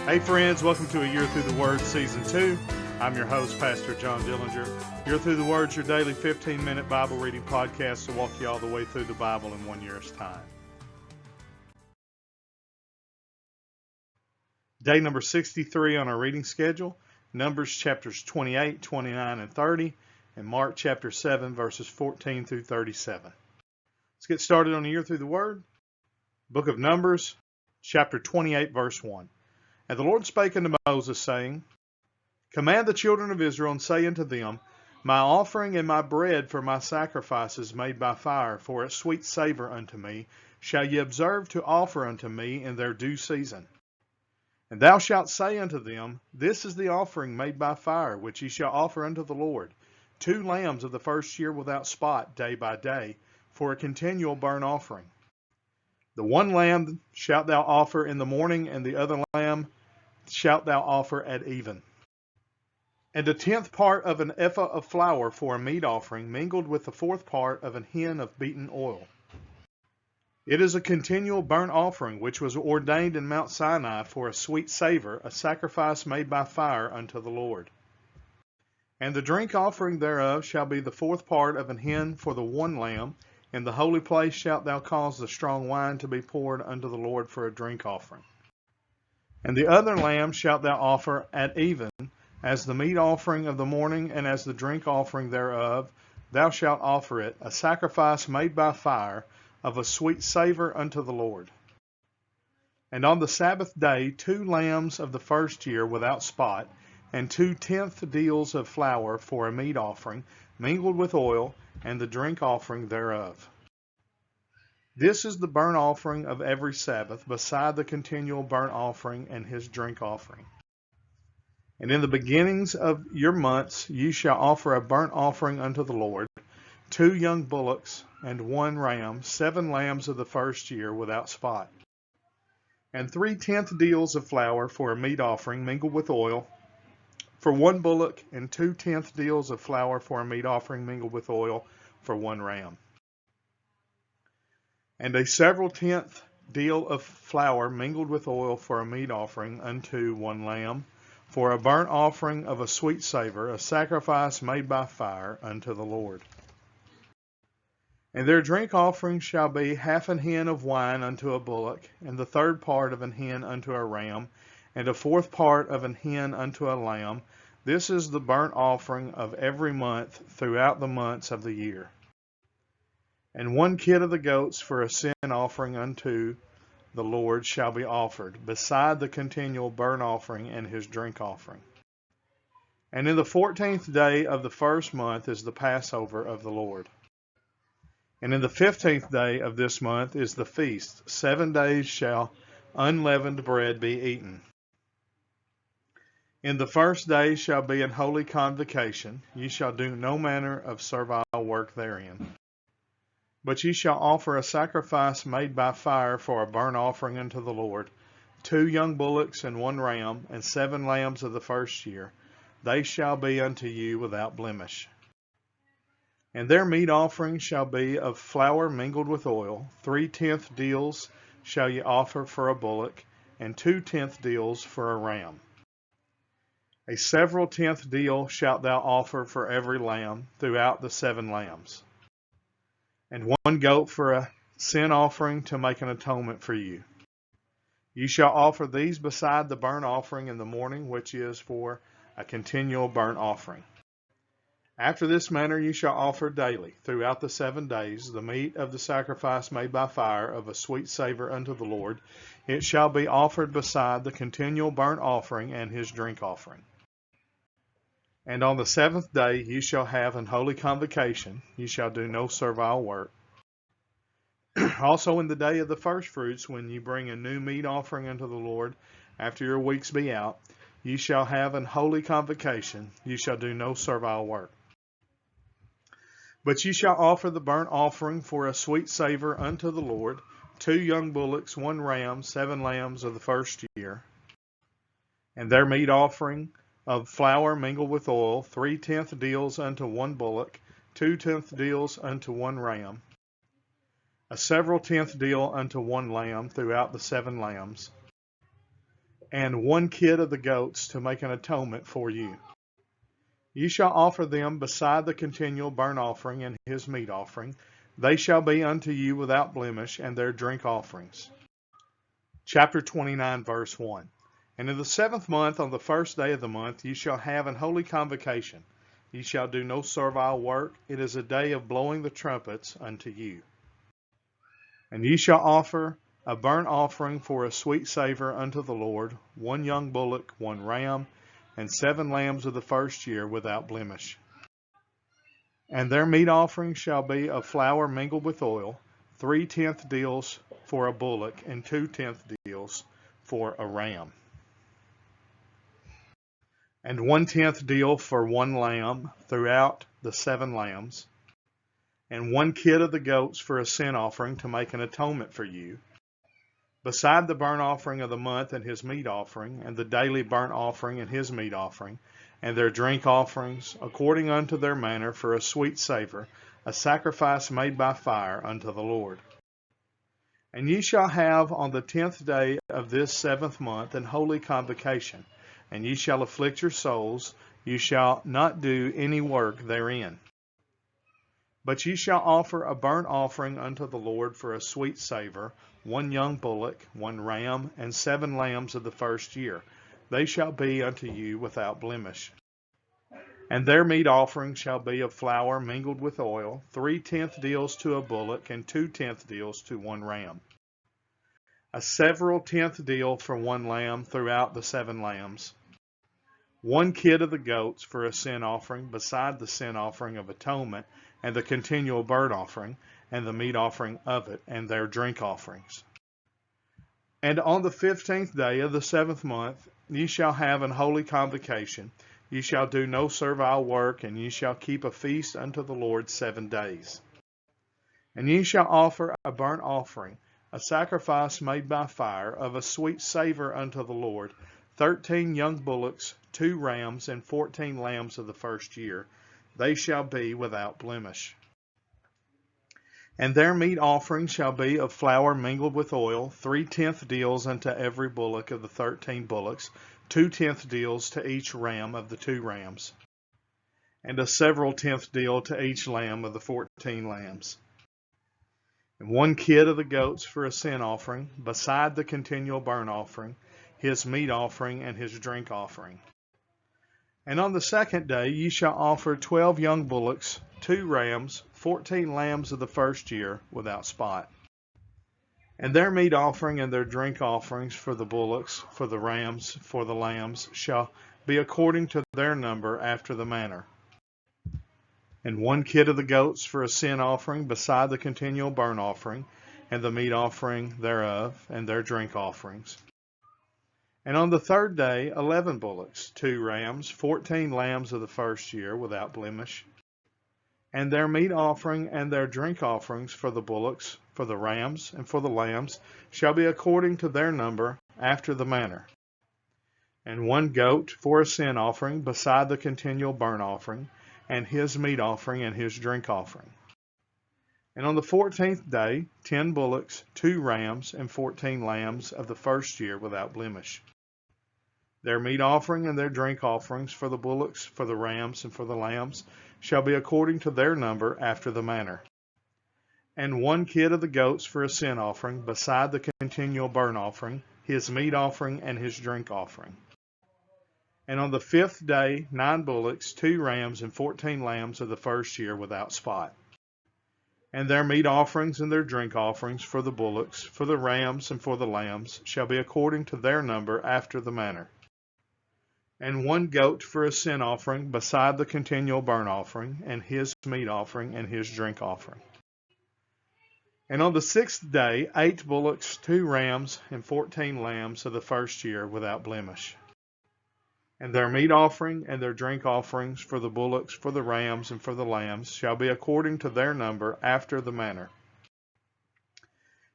Hey friends, welcome to A Year Through the Word Season 2. I'm your host, Pastor John Dillinger. Year Through the Word is your daily 15-minute Bible reading podcast to walk you all the way through the Bible in 1 year's time. Day number 63 on our reading schedule, Numbers chapters 28, 29, and 30, and Mark chapter 7, verses 14 through 37. Let's get started on A Year Through the Word. Book of Numbers, chapter 28, verse 1. And the Lord spake unto Moses, saying, Command the children of Israel, and say unto them, My offering and my bread for my sacrifices made by fire, for a sweet savour unto me, shall ye observe to offer unto me in their due season. And thou shalt say unto them, This is the offering made by fire, which ye shall offer unto the Lord, 2 lambs of the first year without spot, day by day, for a continual burnt offering. The one lamb shalt thou offer in the morning, and the other lamb shalt thou offer at even. And 1/10 part of an ephah of flour for a meat offering, mingled with the 4th part of an hin of beaten oil. It is a continual burnt offering, which was ordained in Mount Sinai for a sweet savour, a sacrifice made by fire unto the Lord. And the drink offering thereof shall be the 4th part of an hin for the one lamb. In the holy place shalt thou cause the strong wine to be poured unto the Lord for a drink offering. And the other lamb shalt thou offer at even, as the meat offering of the morning, and as the drink offering thereof, thou shalt offer it, a sacrifice made by fire, of a sweet savour unto the Lord. And on the Sabbath day 2 lambs of the first year without spot, and 2/10 deals of flour for a meat offering, mingled with oil, and the drink offering thereof. This is the burnt offering of every Sabbath, beside the continual burnt offering and his drink offering. And in the beginnings of your months ye shall offer a burnt offering unto the Lord, 2 young bullocks and 1 ram, 7 lambs of the first year without spot, and 3/10 deals of flour for a meat offering mingled with oil, for 1 bullock, and 2/10 deals of flour for a meat offering mingled with oil for 1 ram. And a several 10th deal of flour mingled with oil for a meat offering unto 1 lamb, for a burnt offering of a sweet savour, a sacrifice made by fire unto the Lord. And their drink offering shall be 1/2 an hin of wine unto a bullock, and the 1/3 part of an hin unto a ram, and a 4th part of an hin unto a lamb. This is the burnt offering of every month throughout the months of the year. And 1 kid of the goats for a sin offering unto the Lord shall be offered, beside the continual burnt offering and his drink offering. And in the 14th day of the first month is the Passover of the Lord. And in the 15th day of this month is the feast. 7 days shall unleavened bread be eaten. In the first day shall be an holy convocation. Ye shall do no manner of servile work therein. But ye shall offer a sacrifice made by fire for a burnt offering unto the Lord, 2 young bullocks and 1 ram, and 7 lambs of the first year. They shall be unto you without blemish. And their meat offering shall be of flour mingled with oil. 3/10 deals shall ye offer for a bullock, and 2/10 deals for a ram. A several 10th deal shalt thou offer for every lamb throughout the 7 lambs. And 1 goat for a sin offering to make an atonement for you. You shall offer these beside the burnt offering in the morning, which is for a continual burnt offering. After this manner you shall offer daily, throughout the 7 days, the meat of the sacrifice made by fire of a sweet savour unto the Lord. It shall be offered beside the continual burnt offering and his drink offering. And on the 7th day you shall have an holy convocation. You shall do no servile work. Also in the day of the firstfruits, when you bring a new meat offering unto the Lord, after your weeks be out, you shall have an holy convocation. You shall do no servile work. But ye shall offer the burnt offering for a sweet savour unto the Lord, 2 young bullocks, 1 ram, 7 lambs of the first year, and their meat offering of flour mingled with oil, 3/10 deals unto 1 bullock, 2/10 deals unto 1 ram, a several 10th deal unto 1 lamb throughout the 7 lambs. and 1 kid of the goats to make an atonement for you. Ye shall offer them beside the continual burnt offering and his meat offering. They shall be unto you without blemish, and their drink offerings. Chapter 29, verse 1. And in the 7th month, on the 1st day of the month, ye shall have an holy convocation. Ye shall do no servile work. It is a day of blowing the trumpets unto you. And ye shall offer a burnt offering for a sweet savor unto the Lord, 1 young bullock, 1 ram, and 7 lambs of the 1st year without blemish. And their meat offering shall be of flour mingled with oil, 3/10 deals for a bullock, and 2/10 deals for a ram. And 1/10 deal for 1 lamb throughout the 7 lambs, and 1 kid of the goats for a sin offering to make an atonement for you, beside the burnt offering of the month and his meat offering, and the daily burnt offering and his meat offering, and their drink offerings, according unto their manner, for a sweet savor, a sacrifice made by fire unto the Lord. And ye shall have on the 10th day of this 7th month an holy convocation, and ye shall afflict your souls, ye shall not do any work therein. But ye shall offer a burnt offering unto the Lord for a sweet savor, 1 young bullock, 1 ram, and 7 lambs of the 1st year. They shall be unto you without blemish. And their meat offering shall be of flour mingled with oil, 3/10 deals to a bullock, and 2/10 deals to 1 ram. A several 10th deal for 1 lamb throughout the 7 lambs. 1 kid of the goats for a sin offering, beside the sin offering of atonement, and the continual burnt offering, and the meat offering of it, and their drink offerings. And on the 15th day of the 7th month ye shall have an holy convocation. Ye shall do no servile work, and ye shall keep a feast unto the Lord 7 days. And ye shall offer a burnt offering, a sacrifice made by fire, of a sweet savor unto the Lord, 13 young bullocks, 2 rams, and 14 lambs of the 1st year. They shall be without blemish. And their meat offering shall be of flour mingled with oil, 3/10 deals unto every bullock of the 13 bullocks, 2/10 deals to each ram of the 2 rams, and a several 10th deal to each lamb of the 14 lambs. And 1 kid of the goats for a sin offering, beside the continual burnt offering, his meat offering, and his drink offering. And on the 2nd day ye shall offer 12 young bullocks, 2 rams, 14 lambs of the 1st year without spot. And their meat offering and their drink offerings for the bullocks, for the rams, for the lambs, shall be according to their number after the manner. And 1 kid of the goats for a sin offering, beside the continual burnt offering, and the meat offering thereof, and their drink offerings. And on the 3rd day 11 bullocks, 2 rams, 14 lambs of the 1st year without blemish. And their meat offering and their drink offerings for the bullocks, for the rams, and for the lambs shall be according to their number after the manner. And 1 goat for a sin offering, beside the continual burnt offering, and his meat offering and his drink offering. And on the 14th day 10 bullocks, 2 rams, and 14 lambs of the 1st year without blemish. Their meat offering and their drink offerings for the bullocks, for the rams, and for the lambs shall be according to their number after the manner. And 1 kid of the goats for a sin offering, beside the continual burnt offering, his meat offering, and his drink offering. And on the 5th day 9 bullocks, 2 rams, and 14 lambs of the 1st year without spot. And their meat offerings and their drink offerings for the bullocks, for the rams, and for the lambs shall be according to their number after the manner. And 1 goat for a sin offering, beside the continual burnt offering, and his meat offering, and his drink offering. And on the 6th day 8 bullocks, 2 rams, and 14 lambs of the 1st year without blemish. And their meat offering and their drink offerings for the bullocks, for the rams, and for the lambs shall be according to their number after the manner.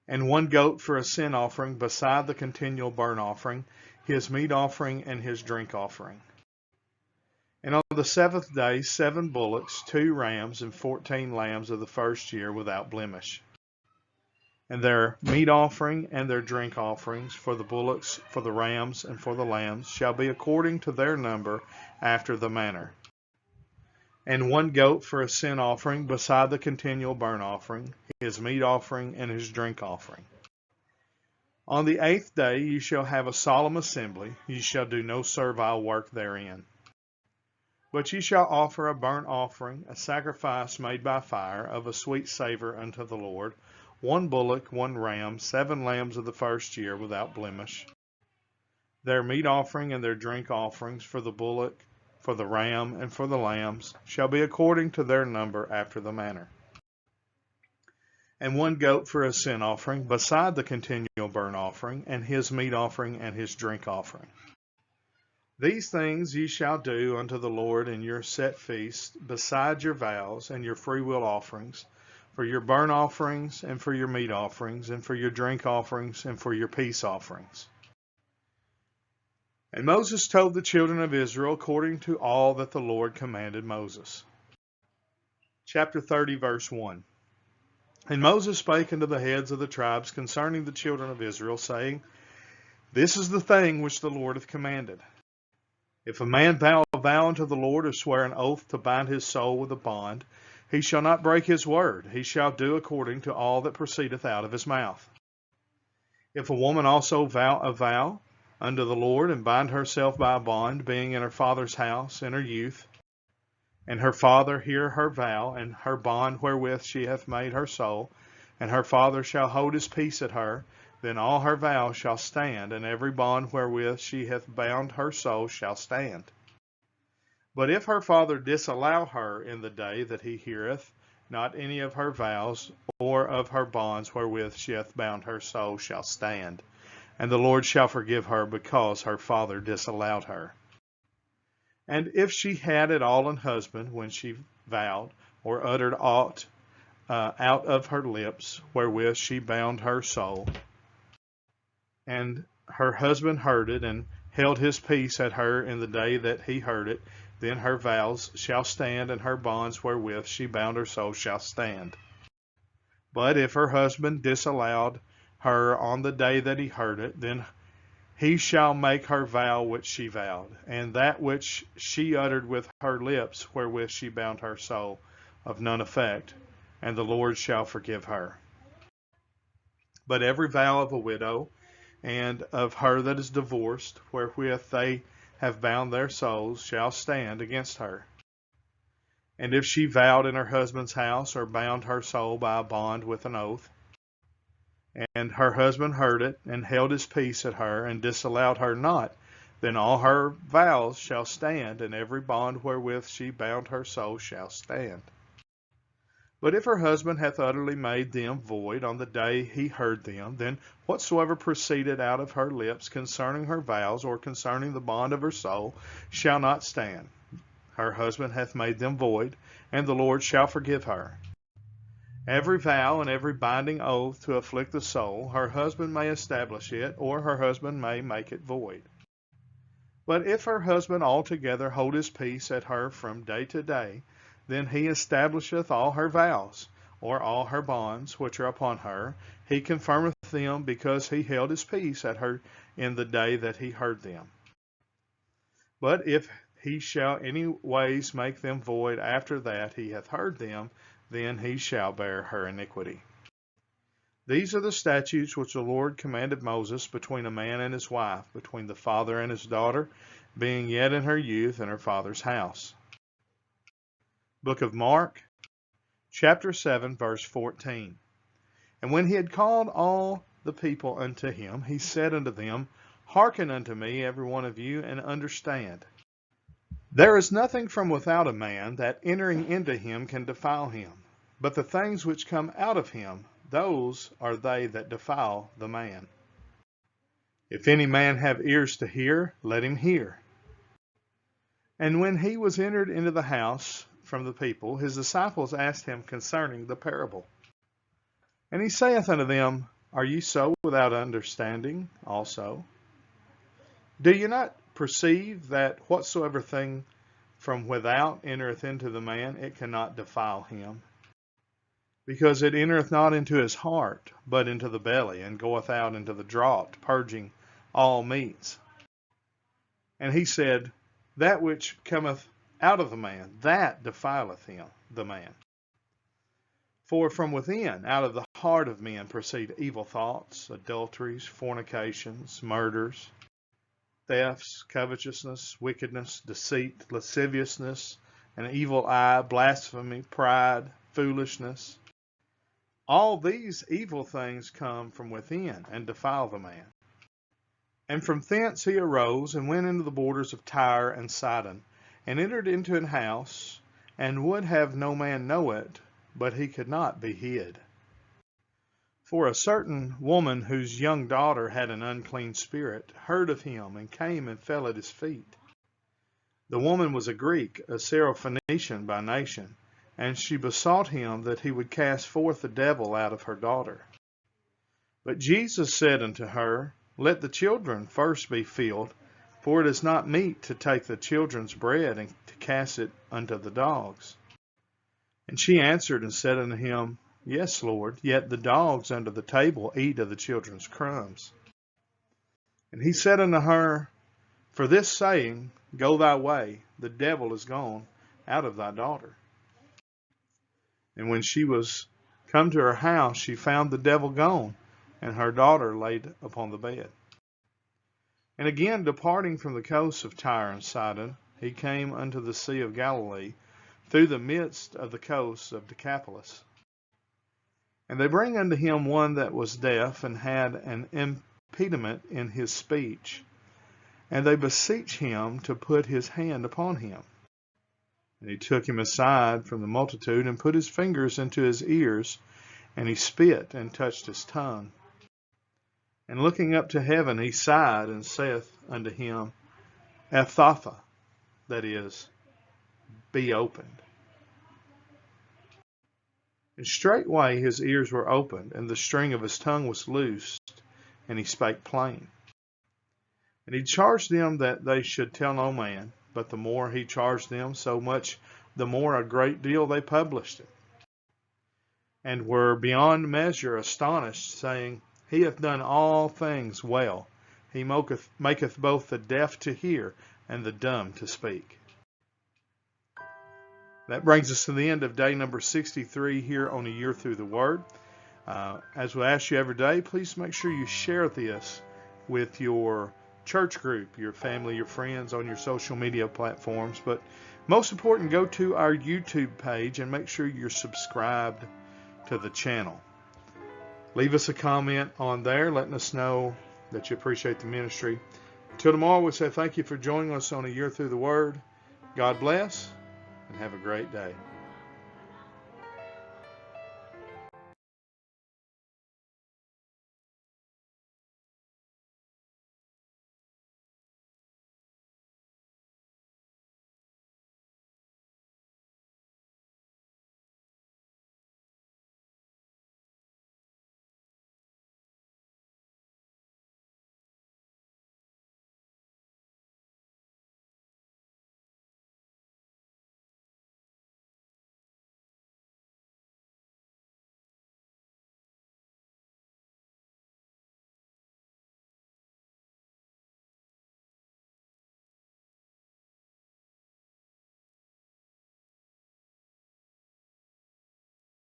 And 1 goat for a sin offering, beside the continual burnt offering, his meat offering, and his drink offering. And on the 7th day 7 bullocks, 2 rams, and 14 lambs of the 1st year without blemish. And their meat offering and their drink offerings for the bullocks, for the rams, and for the lambs shall be according to their number after the manner. And 1 goat for a sin offering beside the continual burnt offering, his meat offering and his drink offering. On the 8th day ye shall have a solemn assembly, ye shall do no servile work therein. But ye shall offer a burnt offering, a sacrifice made by fire, of a sweet savor unto the Lord, 1 bullock, 1 ram, 7 lambs of the first year without blemish. Their meat offering and their drink offerings for the bullock, for the ram, and for the lambs shall be according to their number after the manner. And 1 goat for a sin offering, beside the continual burnt offering, and his meat offering and his drink offering. These things ye shall do unto the Lord in your set feast, beside your vows and your freewill offerings, for your burnt offerings, and for your meat offerings, and for your drink offerings, and for your peace offerings. And Moses told the children of Israel according to all that the Lord commanded Moses. Chapter 30, verse 1. And Moses spake unto the heads of the tribes concerning the children of Israel, saying, This is the thing which the Lord hath commanded. If a man vow a vow unto the Lord, or swear an oath to bind his soul with a bond, he shall not break his word. He shall do according to all that proceedeth out of his mouth. If a woman also vow a vow unto the Lord, and bind herself by a bond, being in her father's house in her youth, and her father hear her vow, and her bond wherewith she hath made her soul, and her father shall hold his peace at her, then all her vows shall stand, and every bond wherewith she hath bound her soul shall stand. But if her father disallow her in the day that he heareth, not any of her vows or of her bonds wherewith she hath bound her soul shall stand, and the Lord shall forgive her because her father disallowed her. And if she had at all an husband when she vowed, or uttered aught out of her lips wherewith she bound her soul, and her husband heard it, and held his peace at her in the day that he heard it, then her vows shall stand, and her bonds wherewith she bound her soul shall stand. But if her husband disallowed her on the day that he heard it, then he shall make her vow which she vowed, and that which she uttered with her lips wherewith she bound her soul, of none effect, and the Lord shall forgive her. But every vow of a widow, and of her that is divorced, wherewith they have bound their souls, shall stand against her. And if she vowed in her husband's house, or bound her soul by a bond with an oath, and her husband heard it, and held his peace at her, and disallowed her not, then all her vows shall stand, and every bond wherewith she bound her soul shall stand. But if her husband hath utterly made them void on the day he heard them, then whatsoever proceeded out of her lips concerning her vows, or concerning the bond of her soul, shall not stand. Her husband hath made them void, and the Lord shall forgive her. Every vow and every binding oath to afflict the soul, her husband may establish it, or her husband may make it void. But if her husband altogether hold his peace at her from day to day, then he establisheth all her vows, or all her bonds which are upon her. He confirmeth them, because he held his peace at her in the day that he heard them. But if he shall any ways make them void after that he hath heard them, then he shall bear her iniquity. These are the statutes which the Lord commanded Moses between a man and his wife, between the father and his daughter, being yet in her youth in her father's house. Book of Mark, chapter 7, verse 14. And when he had called all the people unto him, he said unto them, Hearken unto me, every one of you, and understand. There is nothing from without a man that entering into him can defile him, but the things which come out of him, those are they that defile the man. If any man have ears to hear, let him hear. And when he was entered into the house from the people, his disciples asked him concerning the parable. And he saith unto them, Are ye so without understanding also? Do ye not perceive that whatsoever thing from without entereth into the man, it cannot defile him? because it entereth not into his heart, but into the belly, and goeth out into the draught, purging all meats. And he said, that which cometh out of the man, that defileth him, the man. For from within, out of the heart of men, proceed evil thoughts, adulteries, fornications, murders, thefts, covetousness, wickedness, deceit, lasciviousness, an evil eye, blasphemy, pride, foolishness. All these evil things come from within and defile the man. And from thence he arose and went into the borders of Tyre and Sidon, and entered into an house, and would have no man know it, but he could not be hid. For a certain woman whose young daughter had an unclean spirit heard of him, and came and fell at his feet. The woman was a Greek, a Syrophoenician by nation, and she besought him that he would cast forth the devil out of her daughter. But Jesus said unto her, let the children first be filled, for it is not meet to take the children's bread and to cast it unto the dogs. And she answered and said unto him, yes, Lord, yet the dogs under the table eat of the children's crumbs. And he said unto her, for this saying, go thy way, the devil is gone out of thy daughter. And when she was come to her house, she found the devil gone, and her daughter laid upon the bed. And again, departing from the coast of Tyre and Sidon, he came unto the sea of Galilee, through the midst of the coast of Decapolis. And they bring unto him one that was deaf, and had an impediment in his speech. And they beseech him to put his hand upon him. And he took him aside from the multitude, and put his fingers into his ears, and he spit, and touched his tongue. And looking up to heaven, he sighed, and saith unto him, Ephphatha, that is, be opened. And straightway his ears were opened, and the string of his tongue was loosed, and he spake plain. And he charged them that they should tell no man, but the more he charged them, so much the more a great deal they published it, and were beyond measure astonished, saying, he hath done all things well. He maketh both the deaf to hear, and the dumb to speak. That brings us to the end of day number 63 here on A Year Through the Word. As we ask you every day, please make sure you share this with your church group, your family, your friends on your social media platforms. But most important, go to our YouTube page and make sure you're subscribed to the channel. Leave us a comment on there letting us know that you appreciate the ministry. Until tomorrow, we say thank you for joining us on A Year Through the Word. God bless, and have a great day.